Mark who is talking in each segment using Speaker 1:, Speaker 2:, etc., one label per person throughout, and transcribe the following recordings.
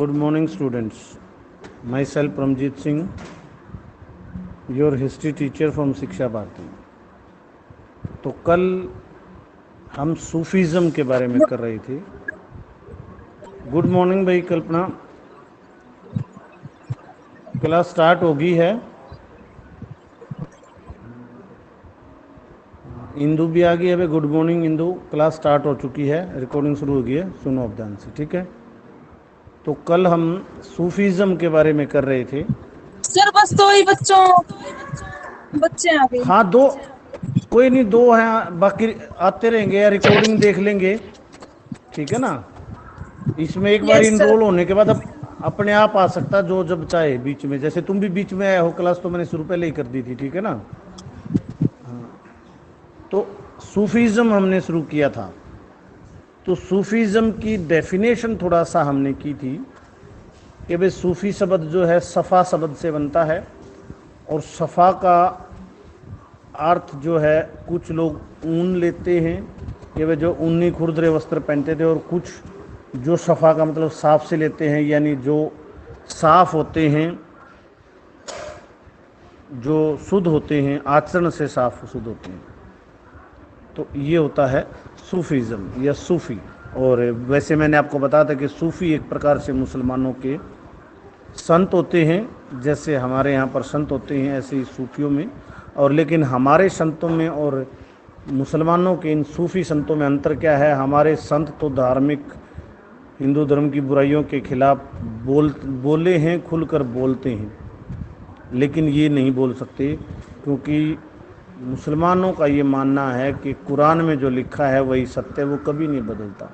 Speaker 1: Good morning, students. Myself Pramjit Singh, your history teacher from शिक्षा भारती। तो कल हम सूफीज़म के बारे में कर रहे थे। गुड मॉर्निंग भाई कल्पना। क्लास स्टार्ट होगी है। इंदू भी आ गई है भाई। Good morning Indu. Class start हो चुकी है, रिकॉर्डिंग शुरू हो गई है, सुनो अब ध्यान से, ठीक है। तो कल हम सूफीज़म के बारे में कर रहे थे।
Speaker 2: सर बस दो ही बच्चे आ गए।
Speaker 1: हाँ दो, कोई नहीं, दो हैं, बाकी आते रहेंगे या रिकॉर्डिंग देख लेंगे, ठीक है ना। इसमें एक बार
Speaker 2: यस सर।
Speaker 1: इनरोल होने के बाद अब अपने आप आ सकता है, जो जब चाहे बीच में। जैसे तुम भी बीच में आए हो, क्लास तो मैंने शुरू पहले ही कर दी थी, ठीक है ना। हाँ, तो सूफीज़म हमने शुरू किया था। तो सूफीज़म की डेफिनेशन थोड़ा सा हमने की थी कि भाई सूफ़ी शब्द जो है सफ़ा शब्द से बनता है, और सफ़ा का अर्थ जो है, कुछ लोग ऊन लेते हैं कि वे जो ऊनी खुरदरे वस्त्र पहनते थे, और कुछ जो सफ़ा का मतलब साफ से लेते हैं, यानी जो साफ होते हैं, जो शुद्ध होते हैं, आचरण से साफ शुद्ध होते हैं। तो ये होता है सूफीज़म या सूफ़ी। और वैसे मैंने आपको बताया था कि सूफ़ी एक प्रकार से मुसलमानों के संत होते हैं, जैसे हमारे यहाँ पर संत होते हैं ऐसे ही सूफियों में। और लेकिन हमारे संतों में और मुसलमानों के इन सूफ़ी संतों में अंतर क्या है? हमारे संत तो धार्मिक हिंदू धर्म की बुराइयों के खिलाफ बोले हैं, खुलकर बोलते हैं, लेकिन ये नहीं बोल सकते, क्योंकि मुसलमानों का ये मानना है कि कुरान में जो लिखा है वही सत्य है, वो कभी नहीं बदलता।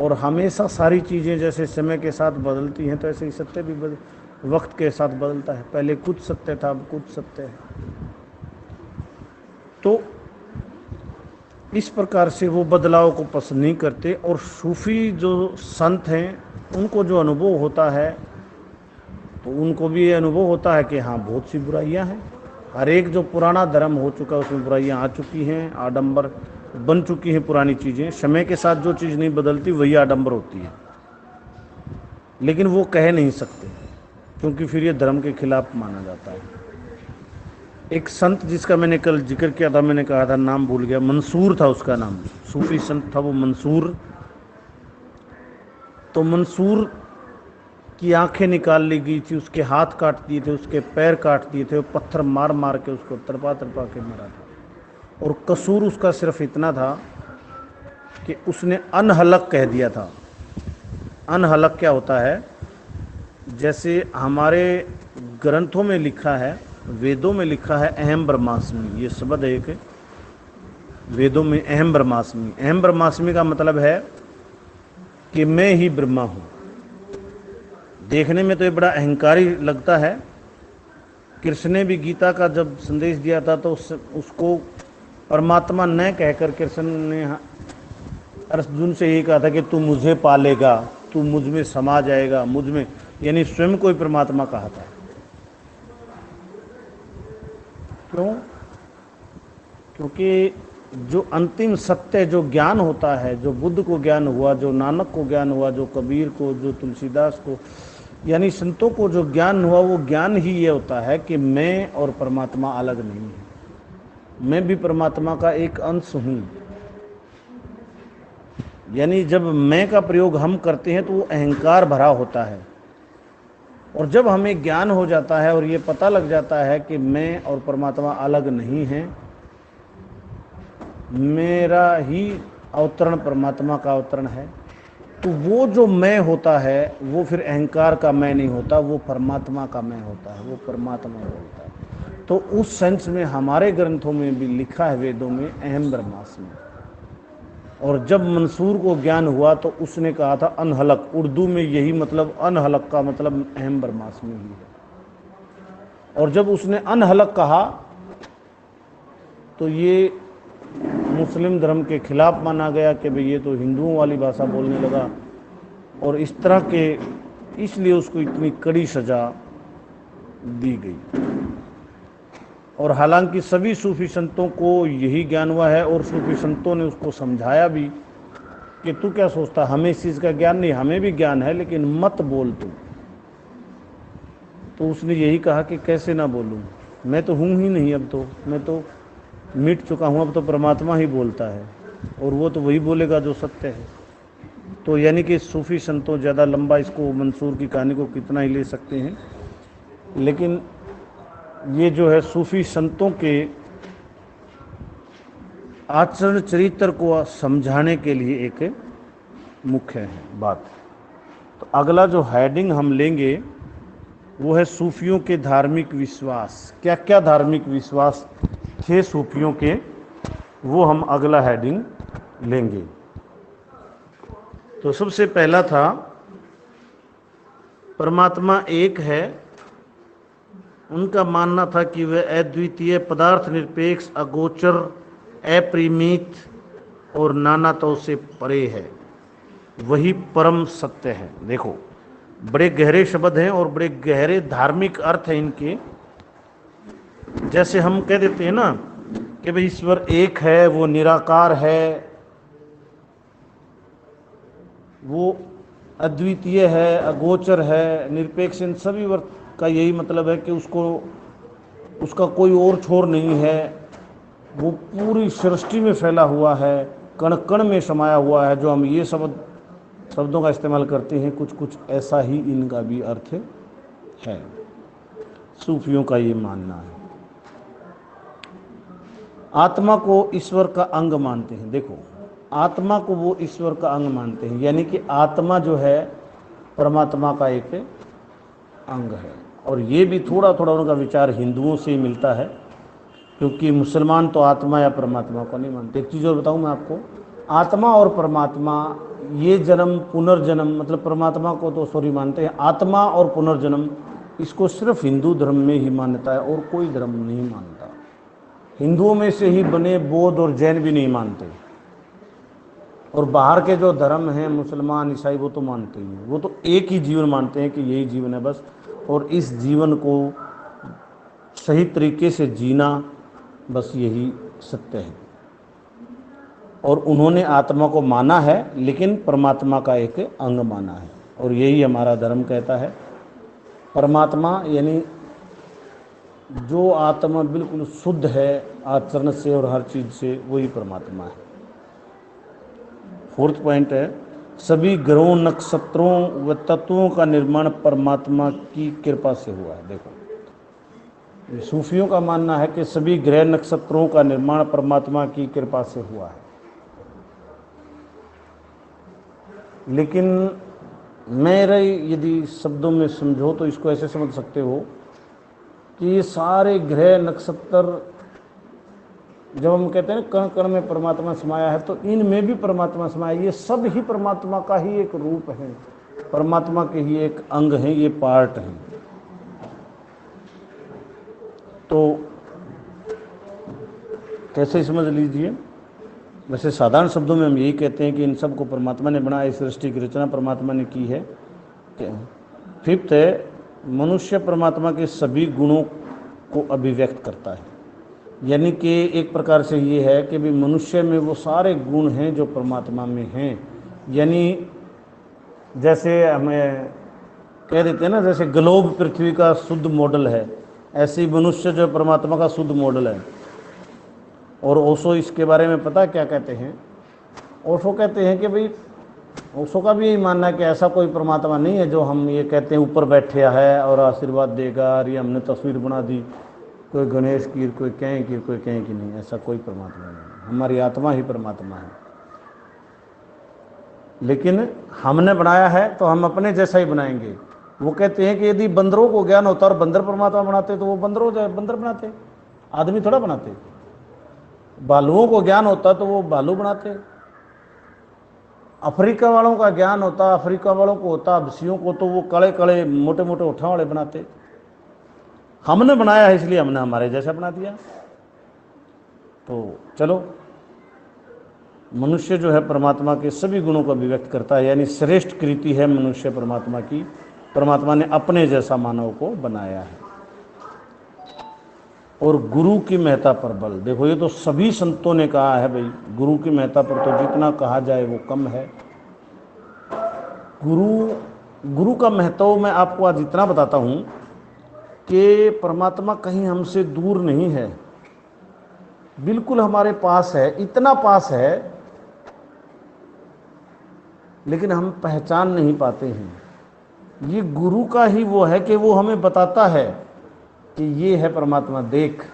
Speaker 1: और हमेशा सारी चीज़ें जैसे समय के साथ बदलती हैं, तो ऐसे ही सत्य भी वक्त के साथ बदलता है। पहले कुछ सत्य था, अब कुछ सत्य है। तो इस प्रकार से वो बदलाव को पसंद नहीं करते। और सूफ़ी जो संत हैं उनको जो अनुभव होता है, तो उनको भी ये अनुभव होता है कि हाँ बहुत सी बुराइयां हैं। हर एक जो पुराना धर्म हो चुका है उसमें बुराइयां आ चुकी हैं, आडंबर बन चुकी हैं पुरानी चीज़ें। समय के साथ जो चीज़ नहीं बदलती वही आडंबर होती है, लेकिन वो कह नहीं सकते, क्योंकि फिर ये धर्म के खिलाफ माना जाता है। एक संत जिसका मैंने कल जिक्र किया था, मैंने कहा था, नाम भूल गया, मंसूर था उसका नाम, सूफी संत था वो मंसूर। तो मंसूर की आंखें निकाल ली गई थी, उसके हाथ काट दिए थे, उसके पैर काट दिए थे, पत्थर मार मार के उसको तड़पा तड़पा के मारा था। और कसूर उसका सिर्फ इतना था कि उसने अनहलक कह दिया था। अनहलक क्या होता है? जैसे हमारे ग्रंथों में लिखा है, वेदों में लिखा है अहम ब्रह्मास्मि, ये शब्द है एक वेदों में, अहम ब्रह्मास्मि। अहम ब्रह्मास्मि का मतलब है कि मैं ही ब्रह्मा हूँ। देखने में तो ये बड़ा अहंकारी लगता है। कृष्ण ने भी गीता का जब संदेश दिया था तो उसको परमात्मा न कहकर कृष्ण ने अर्जुन से यही कहा था कि तू मुझे पालेगा, तू मुझ में समा जाएगा, मुझ में, यानी स्वयं को ही परमात्मा कहा था। क्यों? क्योंकि जो अंतिम सत्य, जो ज्ञान होता है, जो बुद्ध को ज्ञान हुआ, जो नानक को ज्ञान हुआ, जो कबीर को, जो तुलसीदास को, यानी संतों को जो ज्ञान हुआ, वो ज्ञान ही ये होता है कि मैं और परमात्मा अलग नहीं है, मैं भी परमात्मा का एक अंश हूँ। यानी जब मैं का प्रयोग हम करते हैं तो वो अहंकार भरा होता है। और जब हमें ज्ञान हो जाता है और ये पता लग जाता है कि मैं और परमात्मा अलग नहीं हैं, मेरा ही अवतरण परमात्मा का अवतरण है, तो वो जो मैं होता है वो फिर अहंकार का मैं नहीं होता, वो परमात्मा का मैं होता है, वो परमात्मा होता है। तो उस सेंस में हमारे ग्रंथों में भी लिखा है, वेदों में, अहम ब्रह्मास्मि। और जब मंसूर को ज्ञान हुआ तो उसने कहा था अनहलक। उर्दू में यही मतलब, अनहलक का मतलब अहम ब्रह्मास्मि ही है। और जब उसने अनहलक कहा तो ये मुस्लिम धर्म के खिलाफ माना गया कि भाई ये तो हिंदुओं वाली भाषा बोलने लगा, और इस तरह के, इसलिए उसको इतनी कड़ी सजा दी गई। और हालांकि सभी सूफी संतों को यही ज्ञान हुआ है, और सूफी संतों ने उसको समझाया भी कि तू क्या सोचता, हमें इस चीज़ का ज्ञान नहीं, हमें भी ज्ञान है, लेकिन मत बोल तू, तो उसने यही कहा कि कैसे ना बोलूं, मैं तो हूँ ही नहीं, अब तो मैं तो मिट चुका हूँ, अब तो परमात्मा ही बोलता है और वो तो वही बोलेगा जो सत्य है। तो यानी कि सूफ़ी संतों, ज़्यादा लंबा इसको मंसूर की कहानी को कितना ही ले सकते हैं, लेकिन ये जो है सूफ़ी संतों के आचरण चरित्र को समझाने के लिए एक मुख्य है बात। तो अगला जो हेडिंग हम लेंगे वो है सूफियों के धार्मिक विश्वास। क्या क्या धार्मिक विश्वास थे सूफियों के, वो हम अगला हेडिंग लेंगे। तो सबसे पहला था परमात्मा एक है। उनका मानना था कि वह अद्वितीय, पदार्थ निरपेक्ष, अगोचर, अपरिमित और नानात्व से परे है, वही परम सत्य है। देखो, बड़े गहरे शब्द हैं और बड़े गहरे धार्मिक अर्थ हैं इनके। जैसे हम कह देते हैं ना कि भाई ईश्वर एक है, वो निराकार है, वो अद्वितीय है, अगोचर है, निरपेक्ष, इन सभी वर्ग का यही मतलब है कि उसका कोई और छोर नहीं है, वो पूरी सृष्टि में फैला हुआ है, कण कण में समाया हुआ है। जो हम ये शब्दों का इस्तेमाल करते हैं, कुछ कुछ ऐसा ही इनका भी अर्थ है। सूफियों का ये मानना है। आत्मा को ईश्वर का अंग मानते हैं। देखो, आत्मा को वो ईश्वर का अंग मानते हैं, यानी कि आत्मा जो है परमात्मा का एक अंग है। और ये भी थोड़ा थोड़ा उनका विचार हिंदुओं से ही मिलता है, क्योंकि मुसलमान तो आत्मा या परमात्मा को नहीं मानते। एक चीज़ और बताऊँ मैं आपको, आत्मा और परमात्मा, ये जन्म पुनर्जन्म, मतलब परमात्मा को तो सॉरी मानते हैं, आत्मा और पुनर्जन्म इसको सिर्फ हिंदू धर्म में ही मान्यता है और कोई धर्म नहीं मानता। हिंदुओं में से ही बने बौद्ध और जैन भी नहीं मानते, और बाहर के जो धर्म हैं मुसलमान, ईसाई, वो तो मानते ही हैं। वो तो एक ही जीवन मानते हैं कि यही जीवन है बस, और इस जीवन को सही तरीके से जीना, बस यही सत्य है। और उन्होंने आत्मा को माना है, लेकिन परमात्मा का एक अंग माना है, और यही हमारा धर्म कहता है। परमात्मा यानी जो आत्मा बिल्कुल शुद्ध है आचरण से और हर चीज़ से, वही परमात्मा है। फोर्थ पॉइंट है, सभी ग्रहों, नक्षत्रों व तत्वों का निर्माण परमात्मा की कृपा से हुआ है। देखो, सूफियों का मानना है कि सभी ग्रह नक्षत्रों का निर्माण परमात्मा की कृपा से हुआ है। लेकिन मेरे यदि शब्दों में समझो तो इसको ऐसे समझ सकते हो कि ये सारे ग्रह नक्षत्र, जब हम कहते हैं ना कण कण में परमात्मा समाया है, तो इनमें भी परमात्मा समाया। ये सब ही परमात्मा का ही एक रूप है, परमात्मा के ही एक अंग हैं, ये पार्ट हैं। तो कैसे समझ लीजिए, वैसे साधारण शब्दों में हम यही कहते हैं कि इन सब को परमात्मा ने बनाया, इस सृष्टि की रचना परमात्मा ने की है। फिफ्थ है, मनुष्य परमात्मा के सभी गुणों को अभिव्यक्त करता है। यानी कि एक प्रकार से ये है कि भी मनुष्य में वो सारे गुण हैं जो परमात्मा में हैं। यानी जैसे हमें कह देते हैं ना, जैसे ग्लोब पृथ्वी का शुद्ध मॉडल है, ऐसे ही मनुष्य जो परमात्मा का शुद्ध मॉडल है। और ओशो इसके बारे में पता क्या कहते हैं? ओशो कहते हैं कि भाई, ओशो का भी यही मानना है कि ऐसा कोई परमात्मा नहीं है जो हम ये कहते हैं ऊपर बैठा है और आशीर्वाद देगा, और ये हमने तस्वीर बना दी, कोई गणेश की, कोई कहें की, कोई कहें की नहीं। ऐसा कोई परमात्मा नहीं, हमारी आत्मा ही परमात्मा है। लेकिन हमने बनाया है तो हम अपने जैसा ही बनाएंगे। वो कहते हैं कि यदि बंदरों को ज्ञान होता और बंदर परमात्मा बनाते तो वो बंदर बनाते, आदमी थोड़ा बनाते। भालुओं को ज्ञान होता तो वो भालू बनाते। अफ्रीका वालों का ज्ञान होता, अफ्रीका वालों को होता, हबसियों को, तो वो कड़े कड़े मोटे मोटे उठा वाले बनाते। हमने बनाया है इसलिए हमने हमारे जैसा बना दिया। तो चलो, मनुष्य जो है परमात्मा के सभी गुणों को अभिव्यक्त करता है, यानी श्रेष्ठ कृति है मनुष्य परमात्मा की। परमात्मा ने अपने जैसा मानव को बनाया है। और गुरु की महत्ता पर बल। देखो, ये तो सभी संतों ने कहा है भाई, गुरु की महत्ता पर तो जितना कहा जाए वो कम है। गुरु का महत्व मैं आपको आज इतना बताता हूँ कि परमात्मा कहीं हमसे दूर नहीं है, बिल्कुल हमारे पास है, इतना पास है, लेकिन हम पहचान नहीं पाते हैं। ये गुरु का ही वो है कि वो हमें बताता है कि ये है परमात्मा, देख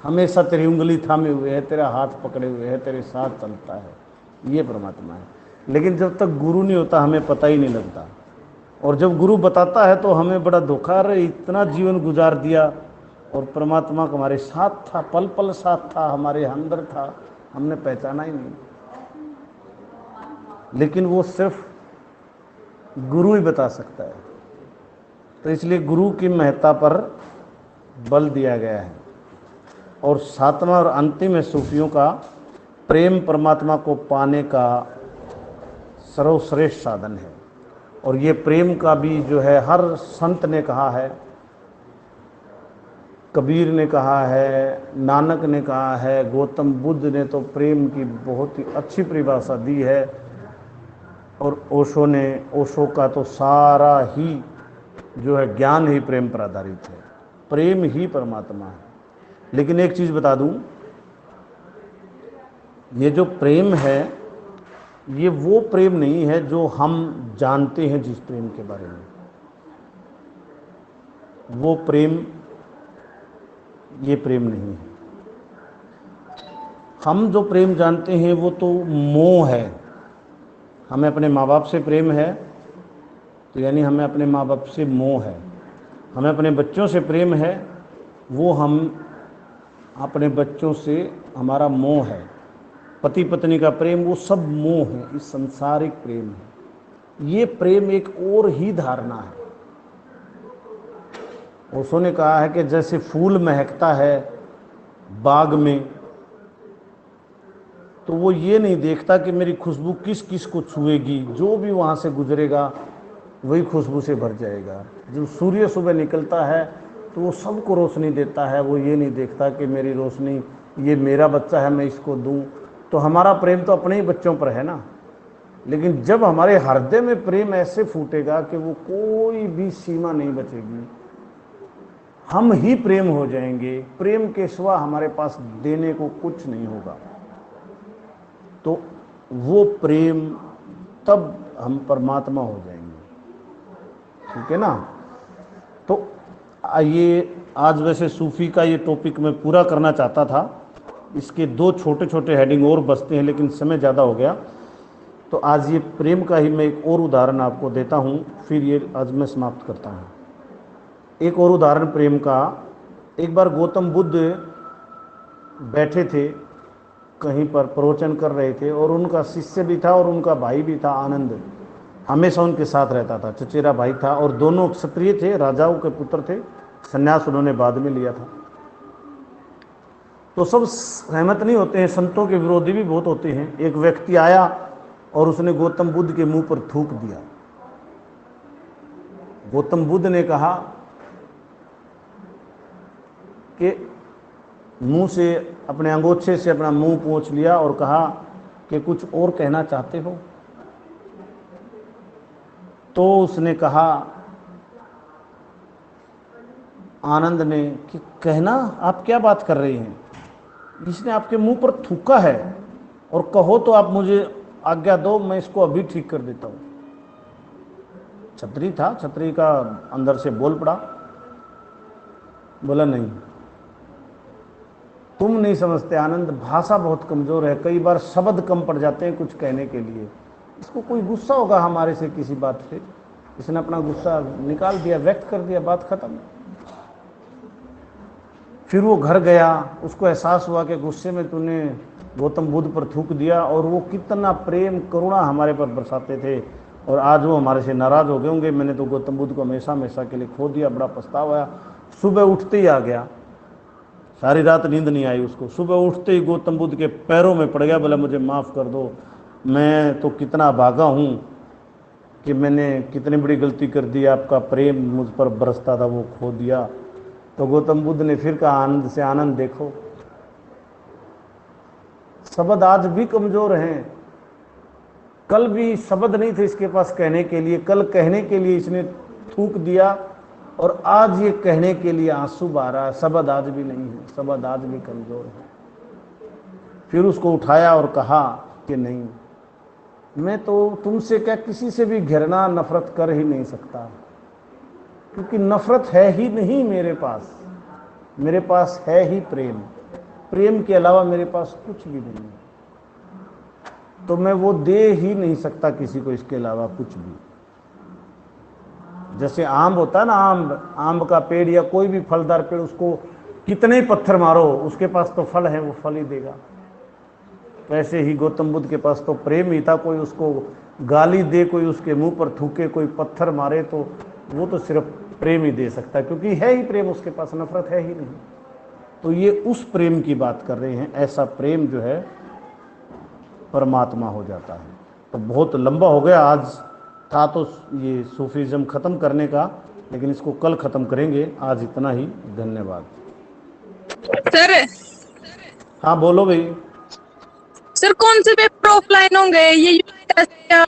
Speaker 1: हमेशा तेरी उंगली थामे हुए है, तेरा हाथ पकड़े हुए है, तेरे साथ चलता है, ये परमात्मा है। लेकिन जब तक गुरु नहीं होता हमें पता ही नहीं लगता, और जब गुरु बताता है तो हमें बड़ा धोखा, रे इतना जीवन गुजार दिया और परमात्मा हमारे साथ था, पल पल साथ था, हमारे अंदर था, हमने पहचाना ही नहीं। लेकिन वो सिर्फ गुरु ही बता सकता है। तो इसलिए गुरु की महत्ता पर बल दिया गया है। और सातवां और अंतिम है सूफियों का, प्रेम परमात्मा को पाने का सर्वश्रेष्ठ साधन है। और ये प्रेम का भी जो है हर संत ने कहा है, कबीर ने कहा है, नानक ने कहा है, गौतम बुद्ध ने तो प्रेम की बहुत ही अच्छी परिभाषा दी है, और ओशो का तो सारा ही जो है ज्ञान ही प्रेम पर आधारित है, प्रेम ही परमात्मा है। लेकिन एक चीज़ बता दूं, ये जो प्रेम है ये वो प्रेम नहीं है जो हम जानते हैं जिस प्रेम के बारे में, वो प्रेम ये प्रेम नहीं है। हम जो प्रेम जानते हैं वो तो मोह है। हमें अपने माँ बाप से प्रेम है तो यानी हमें अपने माँ बाप से मोह है। हमें अपने बच्चों से प्रेम है, वो हम अपने बच्चों से हमारा मोह है। पति पत्नी का प्रेम वो सब मोह है, इस संसारिक प्रेम है। ये प्रेम एक और ही धारणा है। ओशो ने कहा है कि जैसे फूल महकता है बाग में, तो वो ये नहीं देखता कि मेरी खुशबू किस किस को छुएगी, जो भी वहाँ से गुजरेगा वही खुशबू से भर जाएगा। जब सूर्य सुबह निकलता है तो वो सबको रोशनी देता है, वो ये नहीं देखता कि मेरी रोशनी, ये मेरा बच्चा है मैं इसको दूं। तो हमारा प्रेम तो अपने ही बच्चों पर है ना। लेकिन जब हमारे हृदय में प्रेम ऐसे फूटेगा कि वो कोई भी सीमा नहीं बचेगी, हम ही प्रेम हो जाएंगे, प्रेम के सिवा हमारे पास देने को कुछ नहीं होगा, तो वो प्रेम, तब हम परमात्मा हो जाएंगे। ठीक है ना। तो ये आज वैसे सूफी का ये टॉपिक मैं पूरा करना चाहता था, इसके दो छोटे छोटे हेडिंग और बचते हैं लेकिन समय ज़्यादा हो गया, तो आज ये प्रेम का ही मैं एक और उदाहरण आपको देता हूँ, फिर ये आज मैं समाप्त करता हूँ। एक और उदाहरण प्रेम का। एक बार गौतम बुद्ध बैठे थे कहीं पर, प्रवचन कर रहे थे, और उनका शिष्य भी था और उनका भाई भी था आनंद, हमेशा उनके साथ रहता था, चचेरा भाई था, और दोनों क्षत्रिय थे, राजाओं के पुत्र थे, संन्यास उन्होंने बाद में लिया था। तो सब सहमत नहीं होते हैं, संतों के विरोधी भी बहुत होते हैं। एक व्यक्ति आया और उसने गौतम बुद्ध के मुंह पर थूक दिया। गौतम बुद्ध ने कहा कि मुंह से, अपने अंगोछे से अपना मुंह पोंछ लिया और कहा कि कुछ और कहना चाहते हो? तो उसने कहा, आनंद ने, कि कहना, आप क्या बात कर रहे हैं, इसने आपके मुंह पर थूका है, और कहो तो आप मुझे आज्ञा दो, मैं इसको अभी ठीक कर देता हूँ। छतरी था, छतरी का अंदर से बोल पड़ा, बोला नहीं, तुम नहीं समझते आनंद, भाषा बहुत कमज़ोर है, कई बार शब्द कम पड़ जाते हैं कुछ कहने के लिए। इसको कोई गुस्सा होगा हमारे से किसी बात से, इसने अपना गुस्सा निकाल दिया, व्यक्त कर दिया, बात खत्म। फिर वो घर गया, उसको एहसास हुआ कि गुस्से में तूने गौतम बुद्ध पर थूक दिया, और वो कितना प्रेम करुणा हमारे पर बरसाते थे, और आज वो हमारे से नाराज़ हो गए होंगे, मैंने तो गौतम बुद्ध को हमेशा हमेशा के लिए खो दिया, बड़ा पछतावा। सुबह उठते ही आ गया, सारी रात नींद नहीं आई उसको, सुबह उठते ही गौतम बुद्ध के पैरों में पड़ गया, बोला मुझे माफ़ कर दो, मैं तो कितना भागा हूँ कि मैंने कितनी बड़ी गलती कर दी, आपका प्रेम मुझ पर बरसता था वो खो दिया। तो गौतम बुद्ध ने फिर कहा आनंद से, आनंद देखो, शब्द आज भी कमज़ोर हैं, कल भी शब्द नहीं थे इसके पास कहने के लिए, कल कहने के लिए इसने थूक दिया, और आज ये कहने के लिए आंसू बहा रहा है, शब्द आज भी नहीं है, शब्द आज भी कमजोर है। फिर उसको उठाया और कहा कि नहीं, मैं तो तुमसे क्या किसी से भी घृणा नफरत कर ही नहीं सकता, क्योंकि नफरत है ही नहीं मेरे पास है ही प्रेम। प्रेम के अलावा मेरे पास कुछ भी नहीं है, तो मैं वो दे ही नहीं सकता किसी को इसके अलावा कुछ भी। जैसे आम होता है ना, आम का पेड़ या कोई भी फलदार पेड़, उसको कितने ही पत्थर मारो उसके पास तो फल है, वो फल ही देगा। वैसे ही गौतम बुद्ध के पास तो प्रेम ही था, कोई उसको गाली दे, कोई उसके मुंह पर थूके, कोई पत्थर मारे, तो वो तो सिर्फ प्रेम ही दे सकता है, क्योंकि है ही प्रेम उसके पास, नफरत है ही नहीं। तो ये उस प्रेम की बात कर रहे हैं, ऐसा प्रेम जो है परमात्मा हो जाता है। तो बहुत लंबा हो गया, आज था तो ये सूफीज़म ख़त्म करने का, लेकिन इसको कल ख़त्म करेंगे। आज इतना ही, धन्यवाद।
Speaker 2: सर
Speaker 1: हाँ बोलो भाई।
Speaker 2: सर कौन से पेपर ऑफलाइन होंगे, ये यूनिट टेस्ट या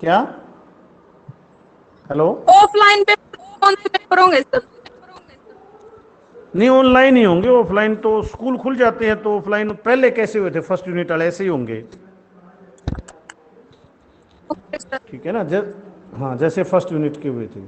Speaker 1: क्या? हेलो?
Speaker 2: ऑफलाइन पेपर, कौन से पेपर होंगे सर?
Speaker 1: नहीं, ऑनलाइन ही होंगे। ऑफलाइन तो स्कूल खुल जाते हैं, तो ऑफलाइन पहले कैसे हुए थे, फर्स्ट यूनिट वाले ऐसे ही होंगे।
Speaker 2: Okay sir.
Speaker 1: ठीक है ना, हाँ जैसे फर्स्ट यूनिट के हुए थे।